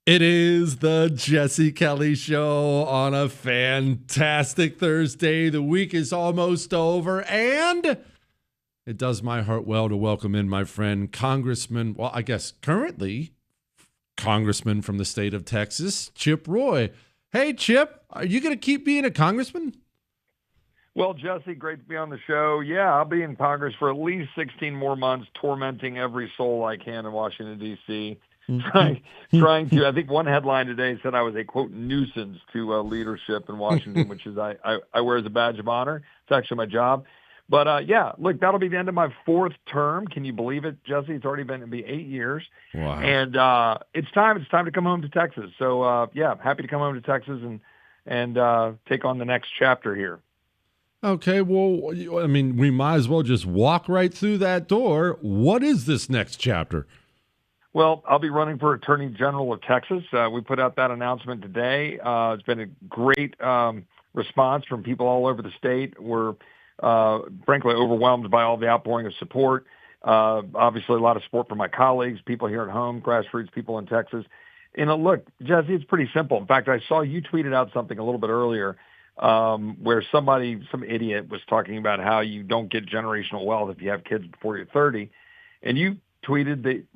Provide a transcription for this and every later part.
It is the Jesse Kelly Show on a fantastic Thursday. The week is almost over, and it does my heart well to welcome in my friend, Congressman, well, I guess currently Congressman from the state of Texas, Chip Roy. Hey, Chip, are you going to keep being a congressman? Well, Jesse, great to be on the show. Yeah, I'll be in Congress for at least 16 more months, tormenting every soul I can in Washington, D.C. Trying to, I think one headline today said I was a, quote, nuisance to leadership in Washington, which is I wear as a badge of honor. It's actually my job. But, yeah, look, that'll be the end of my fourth term. Can you believe it, Jesse? It's already been, it'll be 8 years. Wow. And it's time to come home to Texas. So, yeah, happy to come home to Texas and take on the next chapter here. Okay, well, I mean, we might as well just walk right through that door. What is this next chapter? Well, I'll be running for Attorney General of Texas. We put out that announcement today. It's been a great response from people all over the state. We're frankly overwhelmed by all the outpouring of support. Obviously, a lot of support from my colleagues, people here at home, grassroots people in Texas. And look, Jesse, it's pretty simple. In fact, I saw you tweeted out something a little bit earlier where some idiot was talking about how you don't get generational wealth if you have kids before you're 30. And you tweeted that,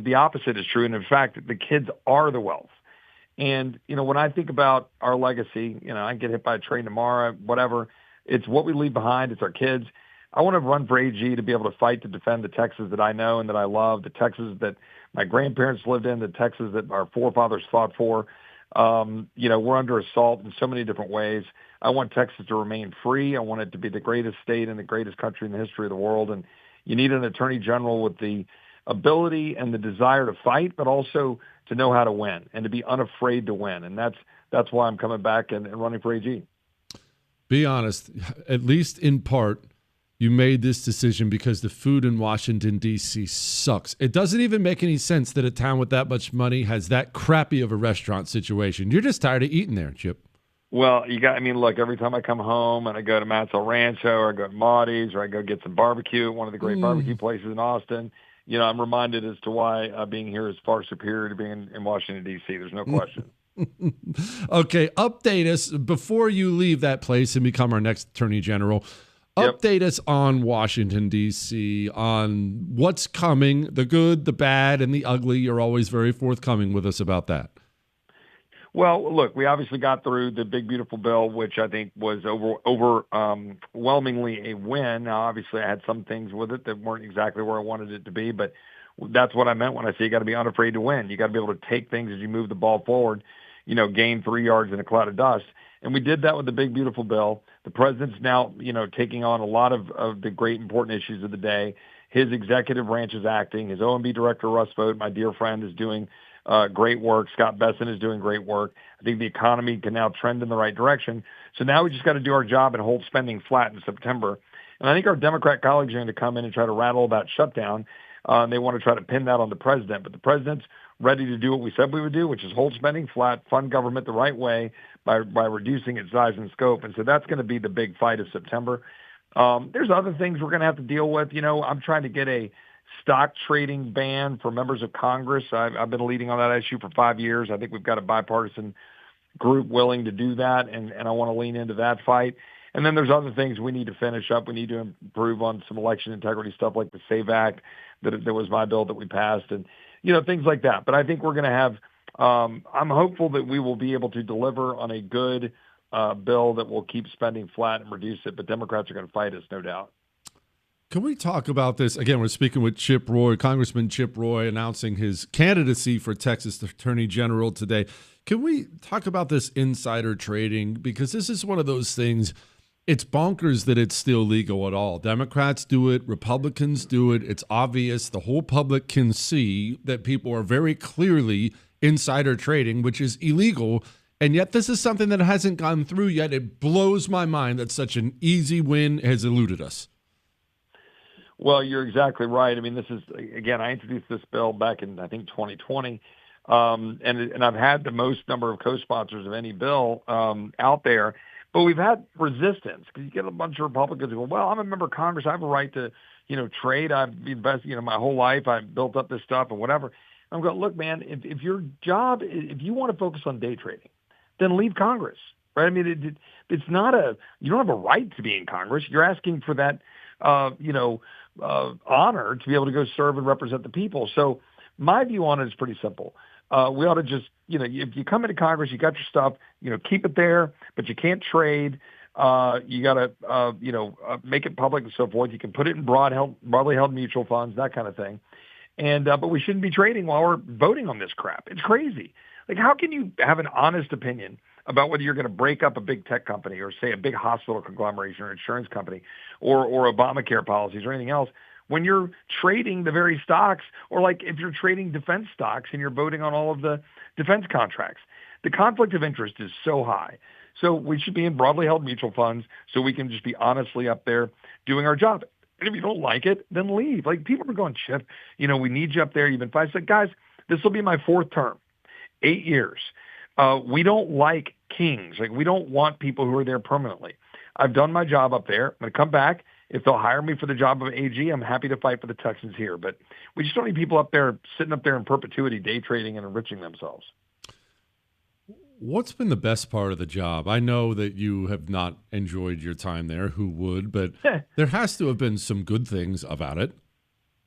the opposite is true. And in fact, the kids are the wealth. And, when I think about our legacy, I get hit by a train tomorrow, whatever, it's what we leave behind. It's our kids. I want to run for AG to be able to fight to defend the Texas that I know and that I love, the Texas that my grandparents lived in, the Texas that our forefathers fought for. We're under assault in so many different ways. I want Texas to remain free. I want it to be the greatest state and the greatest country in the history of the world. And you need an attorney general with the ability and the desire to fight, but also to know how to win and to be unafraid to win. And that's why I'm coming back and running for AG. Be honest, at least in part, you made this decision because the food in Washington, D.C. sucks. It doesn't even make any sense that a town with that much money has that crappy of a restaurant situation. You're just tired of eating there, Chip. Well, look, every time I come home and I go to Matt's El Rancho or I go to Maudie's or I go get some barbecue at one of the great barbecue places in Austin, I'm reminded as to why being here is far superior to being in Washington, D.C. There's no question. Okay, update us before you leave that place and become our next attorney general. Update us on Washington, D.C., on what's coming, the good, the bad, and the ugly. You're always very forthcoming with us about that. Well, look, we obviously got through the big, beautiful bill, which I think was overwhelmingly a win. Now, obviously, I had some things with it that weren't exactly where I wanted it to be, but that's what I meant when I say you got to be unafraid to win. You got to be able to take things as you move the ball forward, gain 3 yards in a cloud of dust. And we did that with the big, beautiful bill. The president's now, taking on a lot of the great, important issues of the day. His executive branch is acting. His OMB director, Russ Vought, my dear friend, is doing great work. Scott Bessent is doing great work. I think the economy can now trend in the right direction. So now we just got to do our job and hold spending flat in September. And I think our Democrat colleagues are going to come in and try to rattle that shutdown. And they want to try to pin that on the president. But the president's ready to do what we said we would do, which is hold spending flat, fund government the right way by reducing its size and scope. And so that's going to be the big fight of September. There's other things we're going to have to deal with. I'm trying to get a stock trading ban for members of Congress. I've been leading on that issue for 5 years. I think we've got a bipartisan group willing to do that, and I want to lean into that fight. And then there's other things we need to finish up. We need to improve on some election integrity stuff like the SAVE Act that was my bill that we passed, and things like that. But I think we're going to have I'm hopeful that we will be able to deliver on a good bill that will keep spending flat and reduce it, but Democrats are going to fight us, no doubt. Can we talk about this? Again, we're speaking with Chip Roy, Congressman Chip Roy, announcing his candidacy for Texas Attorney General today. Can we talk about this insider trading? Because this is one of those things, it's bonkers that it's still legal at all. Democrats do it, Republicans do it. It's obvious. The whole public can see that people are very clearly insider trading, which is illegal. And yet this is something that hasn't gone through yet. It blows my mind that such an easy win has eluded us. Well, you're exactly right. I mean, this is, again, I introduced this bill back in, I think, 2020. And I've had the most number of co-sponsors of any bill out there. But we've had resistance because you get a bunch of Republicans who go, well, I'm a member of Congress. I have a right to, trade. I've invested, my whole life. I've built up this stuff and whatever. I'm going, look, man, if your job, if you want to focus on day trading, then leave Congress, right? I mean, it's not you don't have a right to be in Congress. You're asking for that, honor to be able to go serve and represent the people. So my view on it is pretty simple. We ought to just, if you come into Congress, you got your stuff, keep it there, but you can't trade. You got to, make it public and so forth. You can put it in broadly held mutual funds, that kind of thing. And but we shouldn't be trading while we're voting on this crap. It's crazy. Like, how can you have an honest opinion about whether you're going to break up a big tech company or, say, a big hospital conglomeration or insurance company or Obamacare policies or anything else when you're trading the very stocks, or like if you're trading defense stocks and you're voting on all of the defense contracts? The conflict of interest is so high. So we should be in broadly held mutual funds so we can just be honestly up there doing our job. And if you don't like it, then leave. Like, people are going, Chip, we need you up there. You've been fine. I said, guys, this will be my 4th term, 8 years. We don't like kings. Like, we don't want people who are there permanently. I've done my job up there. I'm going to come back. If they'll hire me for the job of AG, I'm happy to fight for the Texans here. But we just don't need people up there sitting up there in perpetuity, day trading and enriching themselves. What's been the best part of the job? I know that you have not enjoyed your time there. Who would? But there has to have been some good things about it.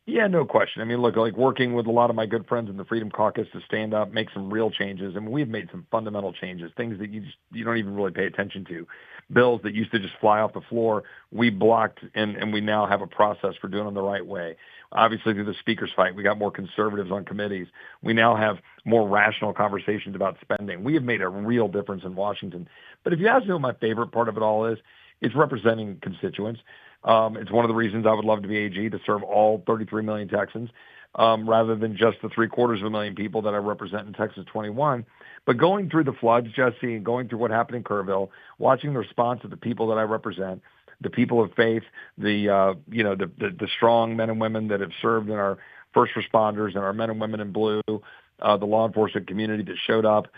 Yeah, no question. I mean, look, like working with a lot of my good friends in the Freedom Caucus to stand up, make some real changes. I mean, we've made some fundamental changes, things that you don't even really pay attention to. Bills that used to just fly off the floor, we blocked, and we now have a process for doing them the right way. Obviously, through the speaker's fight, we got more conservatives on committees. We now have more rational conversations about spending. We have made a real difference in Washington. But if you ask me what my favorite part of it all is, it's representing constituents. It's one of the reasons I would love to be AG, to serve all 33 million Texans, rather than just the 750,000 people that I represent in Texas 21. But going through the floods, Jesse, and going through what happened in Kerrville, watching the response of the people that I represent, the people of faith, the strong men and women that have served in our first responders and our men and women in blue, the law enforcement community that showed up,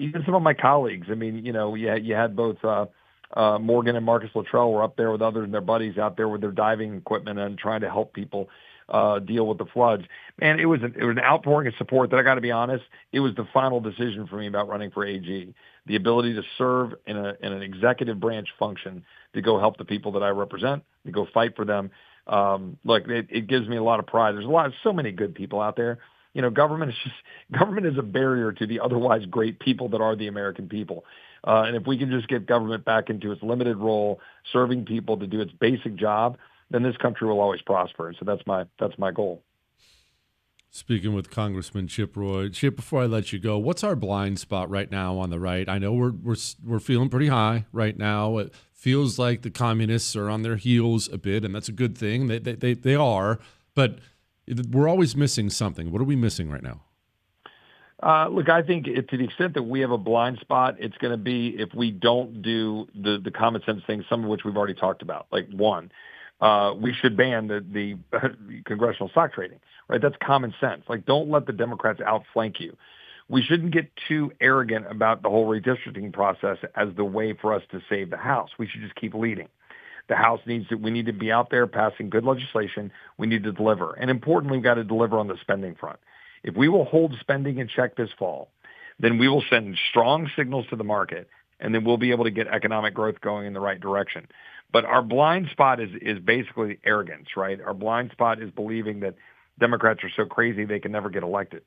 even some of my colleagues. I mean, you had both Morgan and Marcus Luttrell were up there with others and their buddies out there with their diving equipment and trying to help people deal with the floods. Man, it was an outpouring of support that, I got to be honest, it was the final decision for me about running for AG. The ability to serve in an executive branch function to go help the people that I represent, to go fight for them. Look, it gives me a lot of pride. There's so many good people out there. Government is a barrier to the otherwise great people that are the American people. And if we can just get government back into its limited role, serving people to do its basic job, then this country will always prosper. And so that's my goal. Speaking with Congressman Chip Roy. Chip, before I let you go, what's our blind spot right now on the right? I know we're feeling pretty high right now. It feels like the communists are on their heels a bit, and that's a good thing. They are, but we're always missing something. What are we missing right now? Look, I think to the extent that we have a blind spot, it's going to be if we don't do the common sense things, some of which we've already talked about. Like, one, we should ban the congressional stock trading, right? That's common sense. Like, don't let the Democrats outflank you. We shouldn't get too arrogant about the whole redistricting process as the way for us to save the House. We should just keep leading. The House we need to be out there passing good legislation. We need to deliver. And importantly, we've got to deliver on the spending front. If we will hold spending in check this fall, then we will send strong signals to the market, and then we'll be able to get economic growth going in the right direction. But our blind spot is basically arrogance, right? Our blind spot is believing that Democrats are so crazy they can never get elected.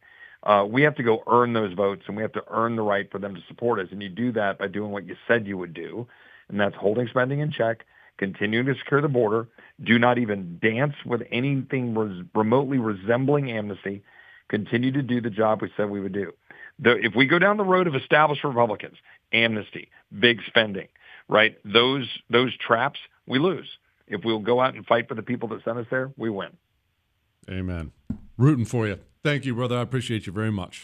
We have to go earn those votes, and we have to earn the right for them to support us. And you do that by doing what you said you would do, and that's holding spending in check, continuing to secure the border, do not even dance with anything remotely resembling amnesty, continue to do the job we said we would do. If we go down the road of established Republicans, amnesty, big spending, right, those traps, we lose. If we'll go out and fight for the people that sent us there, we win. Amen. Rooting for you. Thank you, brother. I appreciate you very much.